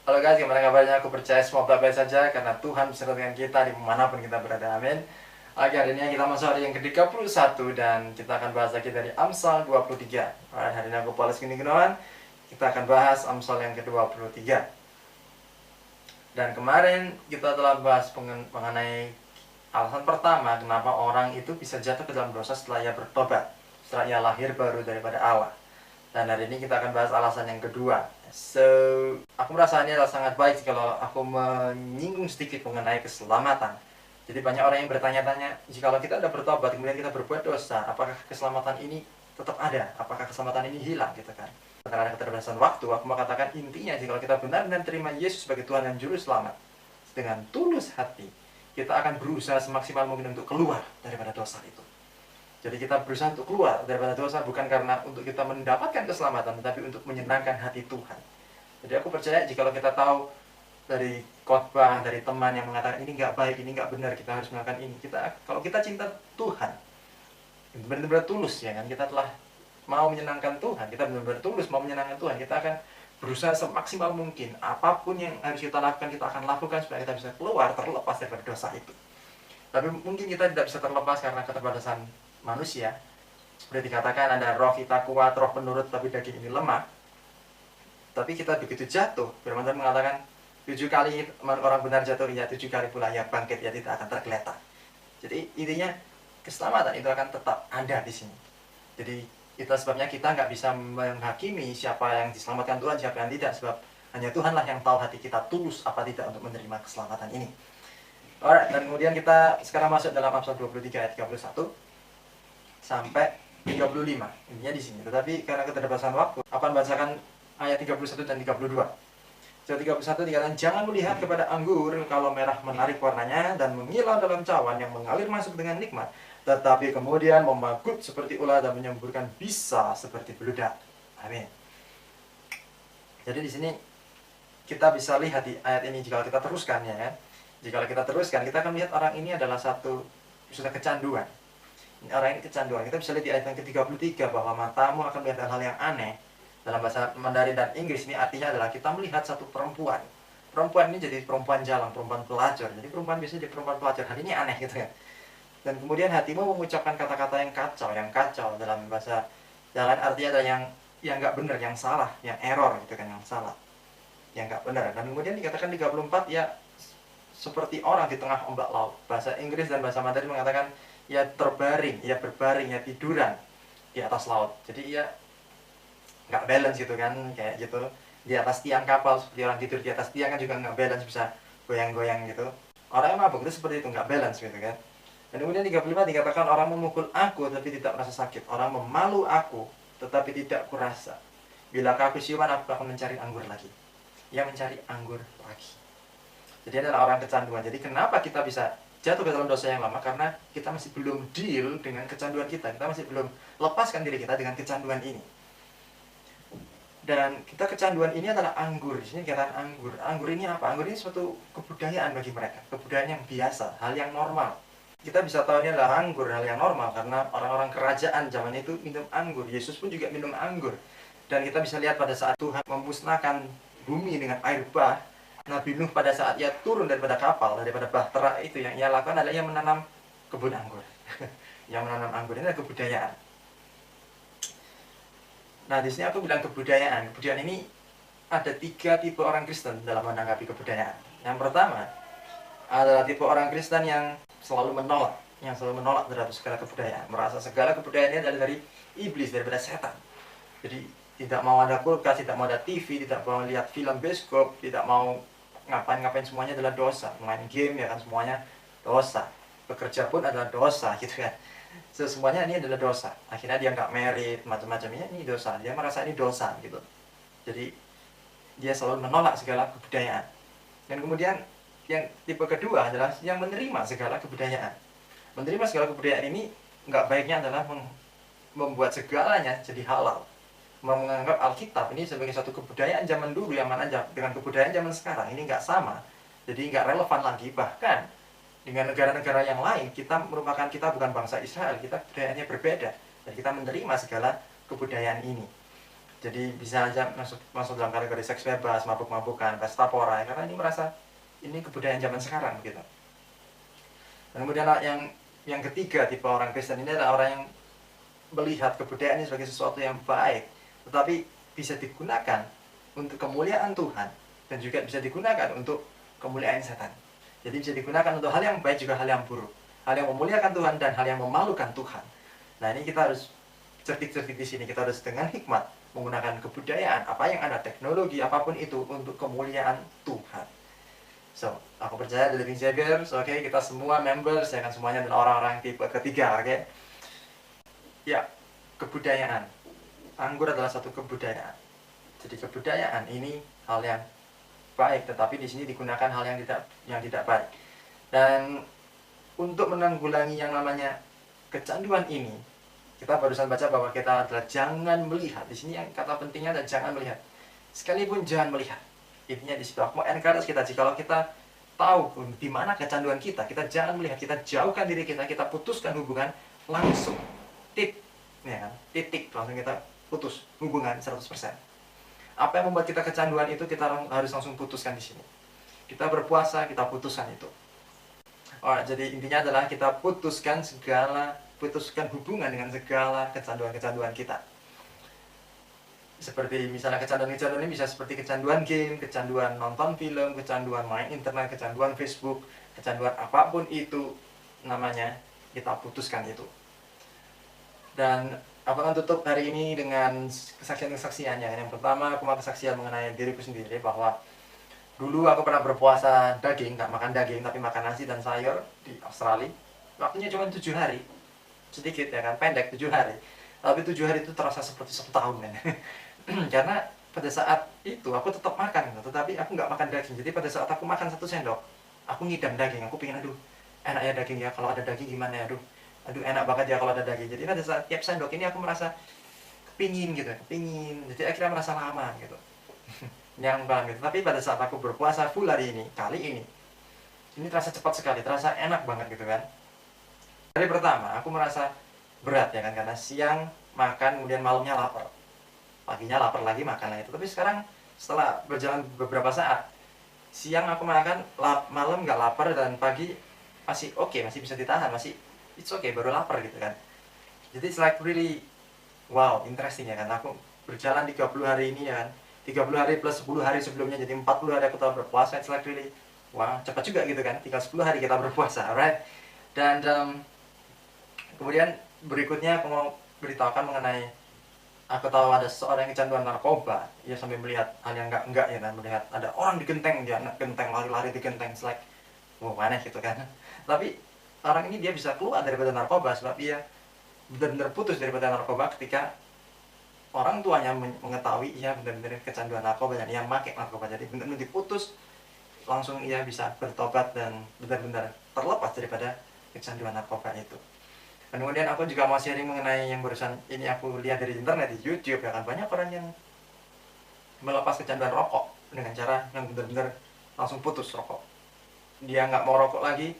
Halo guys, gimana kabarnya? Aku percaya semua baik-baik saja karena Tuhan beserta dengan kita dimanapun kita berada. Amin. Oke, hari ini kita masuk hari yang ke-31 dan kita akan bahas lagi dari Amsal 23. Hari ini aku Paulus Gini Gunawan. Kita akan bahas Amsal yang ke-23. Dan kemarin kita telah bahas mengenai alasan pertama kenapa orang itu bisa jatuh ke dalam dosa setelah ia bertobat, setelah ia lahir baru daripada Allah. Dan hari ini kita akan bahas alasan yang kedua. Aku merasa ini adalah sangat baik kalau aku menyinggung sedikit mengenai keselamatan. Jadi banyak orang yang bertanya-tanya, jikalau kita sudah bertobat kemudian kita berbuat dosa, apakah keselamatan ini tetap ada? Apakah keselamatan ini hilang gitu kan? Karena keterbatasan waktu, aku mau katakan intinya jikalau kita benar-benar terima Yesus sebagai Tuhan dan Juru Selamat dengan tulus hati, kita akan berusaha semaksimal mungkin untuk keluar daripada dosa itu. Jadi kita berusaha untuk keluar daripada dosa bukan karena untuk kita mendapatkan keselamatan, tetapi untuk menyenangkan hati Tuhan. Jadi aku percaya jika kita tahu dari khotbah, dari teman yang mengatakan ini nggak baik, ini nggak benar, kita harus melakukan ini. Kalau kita cinta Tuhan, benar-benar tulus ya kan, kita telah mau menyenangkan Tuhan, kita benar-benar tulus mau menyenangkan Tuhan, kita akan berusaha semaksimal mungkin. Apapun yang harus kita lakukan, kita akan lakukan supaya kita bisa keluar terlepas dari dosa itu. Tapi mungkin kita tidak bisa terlepas karena keterbatasan manusia. Seperti dikatakan ada roh kita kuat, roh penurut, tapi daging ini lemah. Tapi kita begitu jatuh, firman Tuhan mengatakan 7 kali orang benar jatuh, ya 7 kali pula ia bangkit, ya tidak akan tergeletak. Jadi intinya keselamatan itu akan tetap ada di sini. Jadi itu sebabnya kita nggak bisa menghakimi siapa yang diselamatkan Tuhan, siapa yang tidak, sebab hanya Tuhanlah yang tahu hati kita tulus apa tidak untuk menerima keselamatan ini. Alright, dan kemudian kita sekarang masuk dalam Amsal 23 ayat 31 sampai 35. Intinya di sini. Tetapi karena keterbatasan waktu, aku akan bacakan ayat 31 dan 32. Ayat 31 dikatakan, jangan melihat kepada anggur kalau merah menarik warnanya dan mengilau dalam cawan yang mengalir masuk dengan nikmat, tetapi kemudian memagut seperti ular dan menyemburkan bisa seperti beludak. Amin. Jadi di sini kita bisa lihat di ayat ini jika kita teruskan ya kan. Jika kita teruskan, kita akan melihat orang ini adalah sudah kecanduan. Orang ini kecanduan. Kita bisa lihat di ayat yang ke-33 bahwa matamu akan melihat hal-hal yang aneh. Dalam bahasa Mandarin dan Inggris ini artinya adalah kita melihat satu perempuan. Perempuan ini jadi perempuan jalan, perempuan pelacur. Jadi perempuan biasanya jadi perempuan pelacur. Hal ini aneh gitu ya. Dan kemudian hatimu mengucapkan kata-kata yang kacau dalam bahasa jalan artinya adalah yang nggak benar, yang salah, yang error gitu kan, yang salah, yang nggak benar. Dan kemudian dikatakan 34 ya seperti orang di tengah ombak laut. Bahasa Inggris dan bahasa Mandarin mengatakan ya terbaring, ya berbaring, ya tiduran di atas laut. Jadi ya nggak balance gitu kan, kayak gitu di atas tiang kapal, seperti orang tidur di atas tiang kan juga nggak balance, bisa goyang-goyang gitu. Orang yang mabuk itu seperti itu, nggak balance gitu kan. Dan kemudian 35 dikatakan orang memukul aku tapi tidak merasa sakit, orang memalu aku tetapi tidak kurasa. Bila aku siuman aku akan mencari anggur lagi. Ia mencari anggur lagi. Jadi adalah orang kecanduan. Jadi kenapa kita bisa jatuh ke dalam dosa yang lama? Karena kita masih belum deal dengan kecanduan kita. Kita masih belum lepaskan diri kita dengan kecanduan ini. Dan kita kecanduan ini adalah anggur. Di sini dikatakan anggur. Anggur ini apa? Anggur ini suatu kebudayaan bagi mereka. Kebudayaan yang biasa, hal yang normal. Kita bisa tahu ini adalah anggur, hal yang normal. Karena orang-orang kerajaan zaman itu minum anggur. Yesus pun juga minum anggur. Dan kita bisa lihat pada saat Tuhan memusnahkan bumi dengan air bah, Nabi Nuh pada saat ia turun daripada kapal, daripada bahtera itu, yang ia lakukan adalah ia menanam kebun anggur. Yang menanam anggur ini adalah kebudayaan. Nah di sini aku bilang kebudayaan. Kebudayaan ini ada 3 tipe orang Kristen dalam menanggapi kebudayaan. Yang pertama adalah tipe orang Kristen yang selalu menolak, terhadap segala kebudayaan, merasa segala kebudayaan ini adalah dari iblis, daripada setan. Jadi tidak mau ada kulkas, tidak mau ada TV, tidak mau lihat film bioskop, tidak mau ngapain semuanya adalah dosa. Main game ya kan semuanya dosa. Bekerja pun adalah dosa gitu kan. Semuanya ini adalah dosa. Akhirnya dia nggak merit, macam-macamnya ini dosa. Dia merasa ini dosa gitu. Jadi dia selalu menolak segala kebudayaan. Dan kemudian yang tipe kedua adalah yang menerima segala kebudayaan. Menerima segala kebudayaan ini nggak baiknya adalah membuat segalanya jadi halal. Menganggap Alkitab ini sebagai satu kebudayaan zaman dulu yang mana dengan kebudayaan zaman sekarang ini nggak sama, jadi nggak relevan lagi. Bahkan dengan negara-negara yang lain, kita bukan bangsa Israel, kita budayaannya berbeda dan kita menerima segala kebudayaan ini. Jadi bisa aja masuk dalam kategori seks bebas, mabuk-mabukan, pesta pora, karena ini merasa ini kebudayaan zaman sekarang gitu. Dan kemudian yang ketiga tipe orang Kristen ini adalah orang yang melihat kebudayaan ini sebagai sesuatu yang baik, tetapi bisa digunakan untuk kemuliaan Tuhan dan juga bisa digunakan untuk kemuliaan setan. Jadi bisa digunakan untuk hal yang baik juga hal yang buruk, hal yang memuliakan Tuhan dan hal yang memalukan Tuhan. Nah, ini kita harus cerdik-cerdik di sini. Kita harus dengan hikmat menggunakan kebudayaan apa yang ada, teknologi apapun itu untuk kemuliaan Tuhan. So, aku percaya di Living Savior, so, oke, kita semua members, ya kan, semuanya adalah orang-orang tipe ketiga, oke. Ya, kebudayaan. Anggur adalah satu kebudayaan. Jadi kebudayaan ini hal yang baik, tetapi di sini digunakan hal yang tidak baik. Dan untuk menanggulangi yang namanya kecanduan ini, kita barusan baca bahwa kita adalah jangan melihat. Di sini yang kata pentingnya adalah jangan melihat. Sekalipun jangan melihat. Intinya di situ aku mau encourage kita, jikalau kita tahu di mana kecanduan kita jangan melihat, kita jauhkan diri kita putuskan hubungan langsung. Ya kan? Titik, langsung kita putus hubungan 100%. Apa yang membuat kita kecanduan itu kita harus langsung putuskan di sini. Kita berpuasa, kita putuskan itu. Jadi intinya adalah kita putuskan hubungan dengan segala kecanduan-kecanduan kita. Seperti misalnya kecanduan-kecanduan ini bisa seperti kecanduan game, kecanduan nonton film, kecanduan main internet, kecanduan Facebook, kecanduan apapun itu namanya, kita putuskan itu. Dan aku akan tutup hari ini dengan kesaksian-kesaksiannya. Yang pertama, aku mau kesaksian mengenai diriku sendiri bahwa dulu aku pernah berpuasa daging, nggak makan daging tapi makan nasi dan sayur di Australia. Waktunya cuma 7 hari, sedikit ya kan, pendek 7 hari. Tapi 7 hari itu terasa seperti 1 tahun kan. Karena pada saat itu aku tetap makan, tetapi aku nggak makan daging. Jadi pada saat aku makan 1 sendok, aku ngidam daging. Aku pengen, aduh, enak ya daging ya, kalau ada daging gimana ya, aduh enak banget ya kalau ada daging. Jadi pada saat tiap sendok ini aku merasa kepingin. Jadi akhirnya merasa lama gitu. Yang banget. Tapi pada saat aku berpuasa full hari ini, kali ini terasa cepat sekali, terasa enak banget gitu kan. Hari pertama aku merasa berat ya kan, karena siang makan, kemudian malamnya lapar, paginya lapar lagi makan lagi. Tapi sekarang setelah berjalan beberapa saat, siang aku makan, malam nggak lapar, dan pagi masih oke, masih bisa ditahan, masih it's okay, baru lapar gitu kan. Jadi it's like really wow, interesting ya kan. Aku berjalan 30 hari ini ya kan, 30 hari plus 10 hari sebelumnya, jadi 40 hari aku telah berpuasa. It's like really wow, cepat juga gitu kan, tinggal 10 hari kita berpuasa, alright. Dan kemudian berikutnya aku mau beritahukan mengenai, aku tahu ada seorang yang kecanduan narkoba. Ia sampai melihat hal yang enggak ya kan, melihat ada orang di genteng, dia anak genteng, lari-lari di genteng, it's like wow, aneh gitu kan. Tapi orang ini dia bisa keluar daripada narkoba sebab dia benar-benar putus daripada narkoba ketika orang tuanya mengetahui ia benar-benar kecanduan narkoba dan ia pakai narkoba. Jadi benar-benar diputus, langsung ia bisa bertobat dan benar-benar terlepas daripada kecanduan narkoba itu. Dan kemudian aku juga mau sharing mengenai yang barusan ini aku lihat dari internet, di YouTube ya kan. Banyak orang yang melepas kecanduan rokok dengan cara yang benar-benar langsung putus rokok. Dia nggak mau rokok lagi,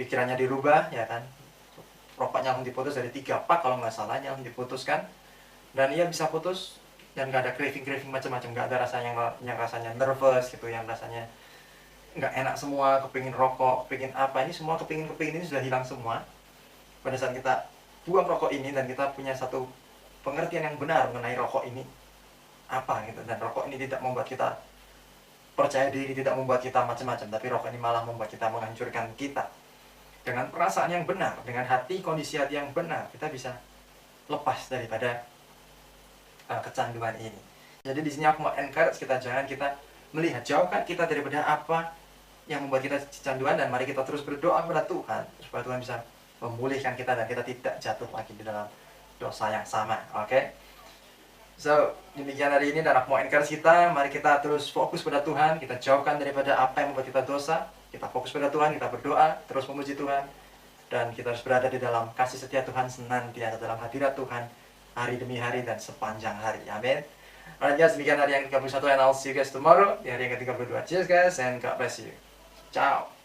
pikirannya dirubah ya kan. Rokoknya langsung diputus dari 3 pak kalau nggak salah, yang diputuskan. Dan ia bisa putus dan nggak ada craving macam-macam, nggak ada rasanya yang rasanya nervous gitu, yang rasanya nggak enak semua, kepingin rokok, kepingin apa, ini semua kepingin ini sudah hilang semua pada saat kita buang rokok ini. Dan kita punya satu pengertian yang benar mengenai rokok ini apa gitu. Dan rokok ini tidak membuat kita percaya diri, tidak membuat kita macam-macam, tapi rokok ini malah membuat kita menghancurkan kita. Dengan perasaan yang benar, dengan kondisi hati yang benar, kita bisa lepas daripada kecanduan ini. Jadi di sini aku mau encourage kita, jangan kita melihat, jauhkan kita daripada apa yang membuat kita kecanduan, dan mari kita terus berdoa kepada Tuhan supaya Tuhan bisa memulihkan kita dan kita tidak jatuh lagi di dalam dosa yang sama. Oke? So, demikian hari ini, dan aku mau encourage kita, mari kita terus fokus pada Tuhan, kita jauhkan daripada apa yang membuat kita dosa, kita fokus pada Tuhan, kita berdoa, terus memuji Tuhan, dan kita harus berada di dalam kasih setia Tuhan senantiasa, dalam hadirat Tuhan hari demi hari dan sepanjang hari. Amin. Alright guys, demikian hari yang ke-31, and I'll see you guys tomorrow di hari yang ke-32. Cheers guys, and God bless you. Ciao.